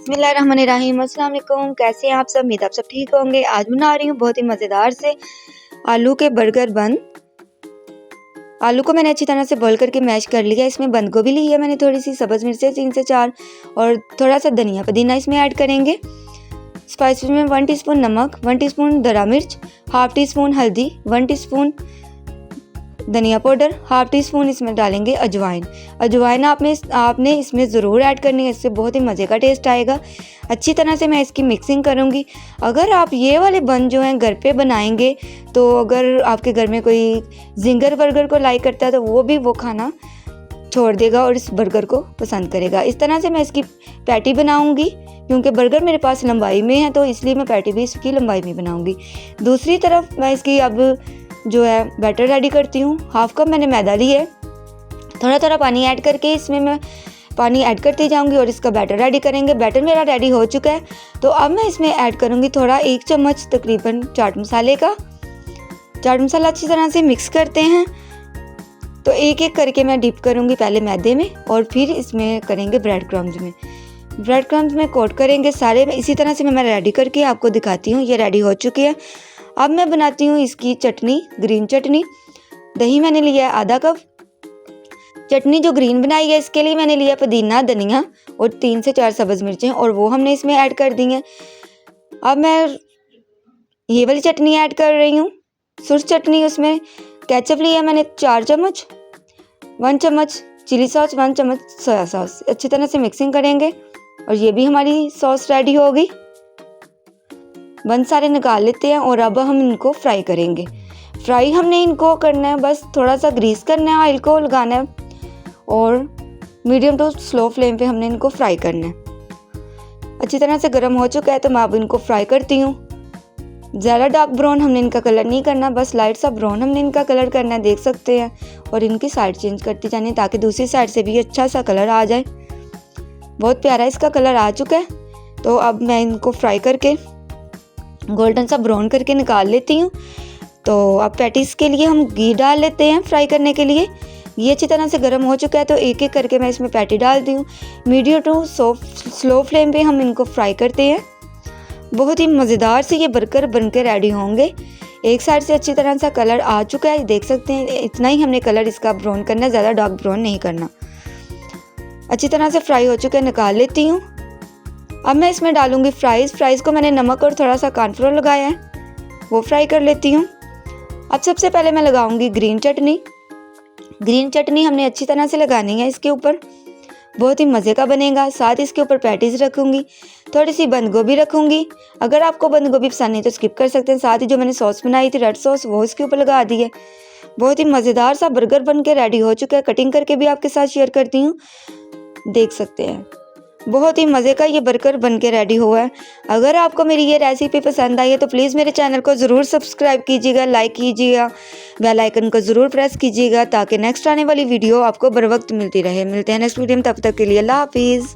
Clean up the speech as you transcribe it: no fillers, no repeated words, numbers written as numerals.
बिस्मिल्लाहिर्रहमानिर्रहीम। अस्सलाम वालेकुम। कैसे हैं आप सब? उम्मीद आप सब ठीक होंगे। आज बना रही हूँ बहुत ही मज़ेदार से आलू के बर्गर बन। आलू को मैंने अच्छी तरह से बॉईल करके मैश कर लिया। इसमें बंद गोभी ली है मैंने, थोड़ी सी सब्ज़ मिर्चें 3 से 4 और थोड़ा सा धनिया पुदीना इसमें ऐड करेंगे। स्पाइसेस में 1 टीस्पून नमक, 1 टीस्पून दरा मिर्च, हाफ़ टी स्पून हल्दी, 1 टीस्पून धनिया पाउडर, हाफ़ टी स्पून इसमें डालेंगे अजवाइन। अजवाइन आपने इसमें ज़रूर ऐड करनी है, इससे बहुत ही मज़े का टेस्ट आएगा। अच्छी तरह से मैं इसकी मिक्सिंग करूँगी। अगर आप ये वाले बन जो हैं घर पे बनाएंगे तो अगर आपके घर में कोई जिंगर बर्गर को लाइक करता है तो वो भी वो खाना छोड़ देगा और इस बर्गर को पसंद करेगा। इस तरह से मैं इसकी पैटी बनाऊँगी, क्योंकि बर्गर मेरे पास लंबाई में है तो इसलिए मैं पैटी भी इसकी लंबाई में बनाऊँगी। दूसरी तरफ मैं इसकी अब जो है बैटर रेडी करती हूँ। हाफ कप मैंने मैदा लिया है, थोड़ा थोड़ा पानी ऐड करके इसमें मैं पानी ऐड करती जाऊँगी और इसका बैटर रेडी करेंगे। बैटर मेरा रेडी हो चुका है तो अब मैं इसमें ऐड करूँगी थोड़ा 1 चम्मच तकरीबन चाट मसाले का। चाट मसाला अच्छी तरह से मिक्स करते हैं। तो एक एक करके मैं डिप करूँगी, पहले मैदे में और फिर इसमें करेंगे ब्रेड क्रम्स में। ब्रेड क्रम्स में कोट करेंगे सारे। इसी तरह से मैं रेडी करके आपको दिखाती हूँ। ये रेडी हो चुकी है। अब मैं बनाती हूँ इसकी चटनी, ग्रीन चटनी। दही मैंने लिया है आधा कप। चटनी जो ग्रीन बनाई है इसके लिए मैंने लिया पुदीना, धनिया और 3 से 4 सब्ज़ मिर्चें और वो हमने इसमें ऐड कर दी हैं। अब मैं ये वाली चटनी ऐड कर रही हूँ, सुरख चटनी। उसमें केचप लिया मैंने 4 चम्मच, 1 चम्मच चिली सॉस, 1 चम्मच सोया सॉस। अच्छी तरह से मिक्सिंग करेंगे और ये भी हमारी सॉस रेडी होगी। बन सारे निकाल लेते हैं और अब हम इनको फ्राई करेंगे। फ्राई हमने इनको करना है, बस थोड़ा सा ग्रीस करना है, ऑयल को लगाना है और मीडियम टू स्लो फ्लेम पे हमने इनको फ्राई करना है। अच्छी तरह से गर्म हो चुका है तो मैं अब इनको फ्राई करती हूँ। ज़्यादा डार्क ब्राउन हमने इनका कलर नहीं करना, बस लाइट सा ब्राउन हमने इनका कलर करना है, देख सकते हैं। और इनकी साइड चेंज करती जानी है ताकि दूसरी साइड से भी अच्छा सा कलर आ जाए। बहुत प्यारा इसका कलर आ चुका है। तो अब मैं इनको फ्राई करके गोल्डन सा ब्राउन करके निकाल लेती हूँ। तो अब पैटीज़ के लिए हम घी डाल लेते हैं फ्राई करने के लिए। ये अच्छी तरह से गर्म हो चुका है तो एक एक करके मैं इसमें पैटी डालती हूँ। मीडियम टू स्लो फ्लेम पे हम इनको फ्राई करते हैं। बहुत ही मज़ेदार से ये बर्गर बन के रेडी होंगे। एक साइड से अच्छी तरह से कलर आ चुका है, देख सकते हैं। इतना ही हमने कलर इसका ब्राउन करना है, ज़्यादा डार्क ब्राउन नहीं करना। अच्छी तरह से फ्राई हो चुका है, निकाल लेती हूँ। अब मैं इसमें डालूँगी फ्राइज़ को मैंने नमक और थोड़ा सा कॉर्नफ्लोर लगाया है, वो फ्राई कर लेती हूँ। अब सबसे पहले मैं लगाऊंगी ग्रीन चटनी। ग्रीन चटनी हमने अच्छी तरह से लगानी है इसके ऊपर, बहुत ही मज़े का बनेगा। साथ इसके ऊपर पैटीज़ रखूँगी, थोड़ी सी बंद गोभी रखूँगी। अगर आपको बंद गोभी पसंद नहीं तो स्किप कर सकते हैं। साथ ही जो मैंने सॉस बनाई थी रेड सॉस, वो इसके ऊपर लगा दी है। बहुत ही मज़ेदार सा बर्गर बन के रेडी हो चुका है। कटिंग करके भी आपके साथ शेयर करती हूँ, देख सकते हैं। बहुत ही मज़े का ये बर्गर बन के रेडी हुआ है। अगर आपको मेरी ये रेसिपी पसंद आई है तो प्लीज़ मेरे चैनल को ज़रूर सब्सक्राइब कीजिएगा, लाइक कीजिएगा, बेल आइकन को ज़रूर प्रेस कीजिएगा ताकि नेक्स्ट आने वाली वीडियो आपको बर वक्त मिलती रहे। मिलते हैं नेक्स्ट वीडियो में, तब तक के लिए अल्लाह हाफिज़।